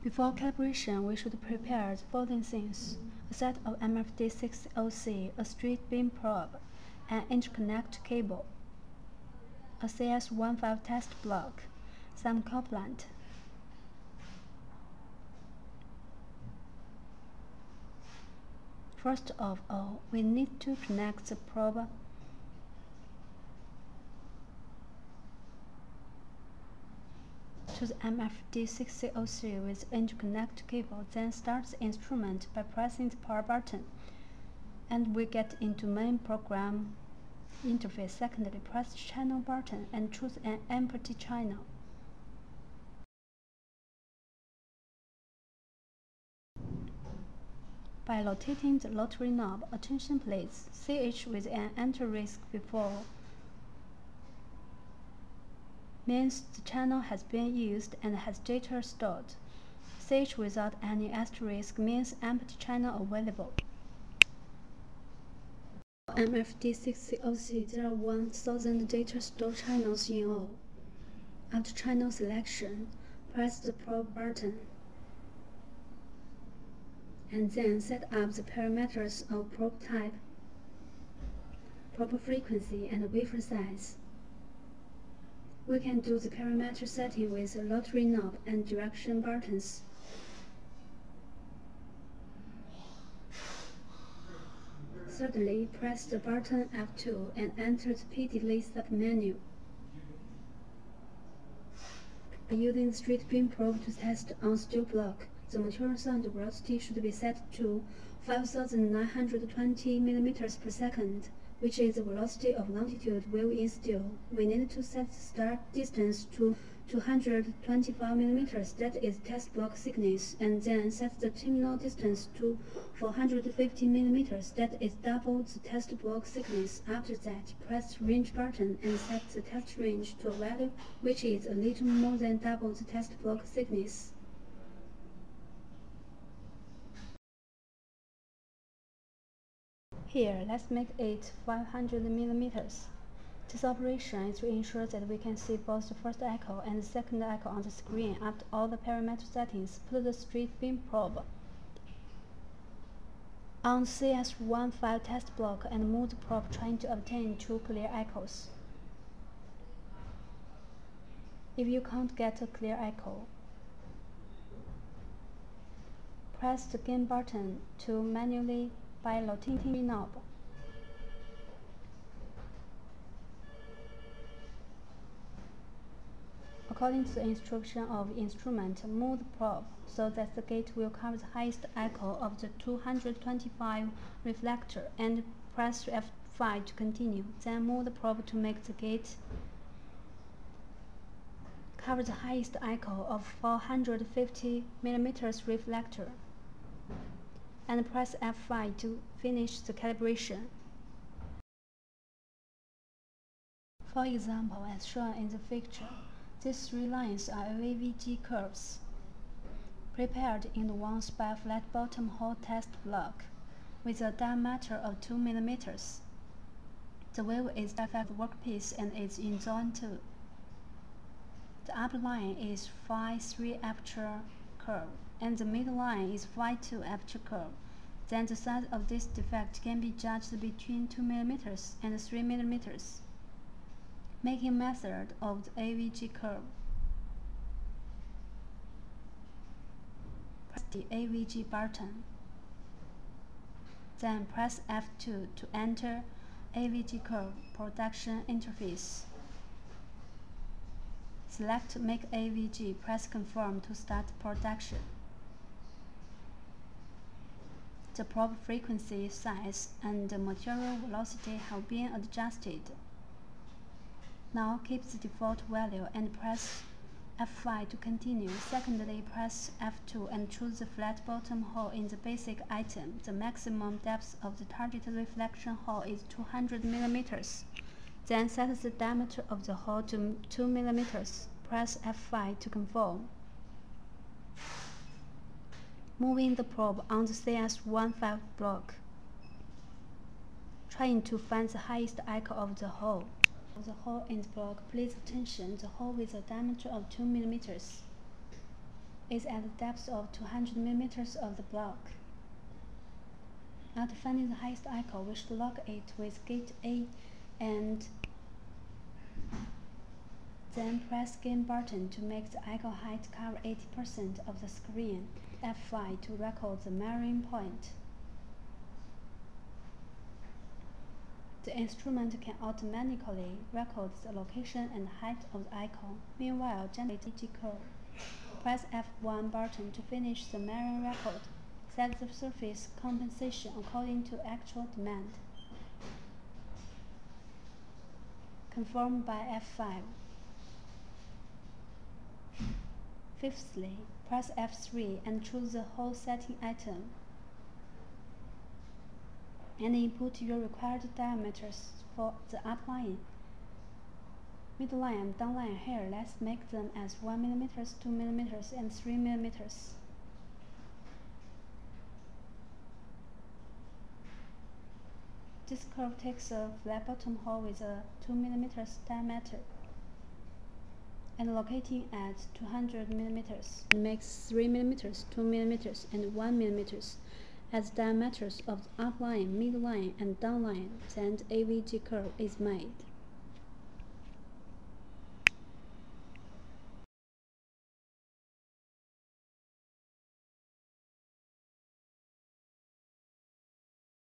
Before calibration, we should prepare the following things: a set of MFD6OC, a straight beam probe, an interconnect cable, a CS15 test block, some coolant. First of all, we need to connect the probe to the MFD6OC with interconnect cable, then start the instrument by pressing the power button, and we get into main program interface. Secondly, press the channel button and choose an empty channel. By rotating the rotary knob, attention please, CH with an asterisk before means the channel has been used and has data stored. CH without any asterisk means empty channel available. For MFD6OC, there are 1000 data store channels in all. After channel selection, press the probe button and then set up the parameters of probe type, probe frequency, and wafer size. We can do the parameter setting with the rotary knob and direction buttons. Thirdly, press the button F2 and enter the P-delay submenu. By using the straight beam probe to test on steel block, the material sound velocity should be set to 5,920 mm per second, which is the velocity of longitude wave in steel. We need to set the start distance to 225 mm, that is test block thickness, and then set the terminal distance to 450 mm, that is double the test block thickness. After that, press the range button and set the test range to a value which is a little more than double the test block thickness. Here, let's make it 500 mm. This operation is to ensure that we can see both the first echo and the second echo on the screen. After all the parameter settings, put the straight beam probe on CS15 test block and move the probe trying to obtain 2 clear echoes. If you can't get a clear echo, press the gain button to manually by rotating the knob. According to the instruction of the instrument, move the probe so that the gate will cover the highest echo of the 225 reflector, and press F5 to continue. Then move the probe to make the gate cover the highest echo of 450 mm reflector, and press F5 to finish the calibration. For example, as shown in the picture, these 3 lines are AVG curves prepared in advance by a flat bottom hole test block with a diameter of 2 mm. The wave is direct workpiece and is in zone 2. The upper line is phi3 aperture curve, and the middle line is phi2 aperture curve. Then the size of this defect can be judged between 2 mm and 3 mm. Making method of the AVG curve. Press the AVG button. Then press F2 to enter AVG curve production interface. Select Make AVG, press Confirm to start production. The probe frequency, size, and the material velocity have been adjusted. Now keep the default value and press F5 to continue. Secondly, press F2 and choose the flat bottom hole in the basic item. The maximum depth of the targeted reflection hole is 200 mm. Then set the diameter of the hole to 2 mm. Press F5 to confirm. Moving the probe on the CS15 block, trying to find the highest echo of the hole. The hole in the block, please attention, the hole with a diameter of 2 mm. is at the depth of 200 mm of the block. After finding the highest echo, we should lock it with gate A and then press gain button to make the echo height cover 80% of the screen. F5 to record the measuring point. The instrument can automatically record the location and height of the echo. Meanwhile, generate a curve. Press F1 button to finish the measuring record. Set the surface compensation according to actual demand. Confirm by F5. Fifthly, press F3 and choose the whole setting item and input your required diameters for the upline, midline, and downline. Here, let's make them as 1 mm, 2 mm, and 3 mm. This curve takes a flat bottom hole with a 2 mm diameter and locating at 200 mm and makes 3 mm, 2 mm, and 1 mm as diameters of the upline, midline, and downline. Then AVG curve is made.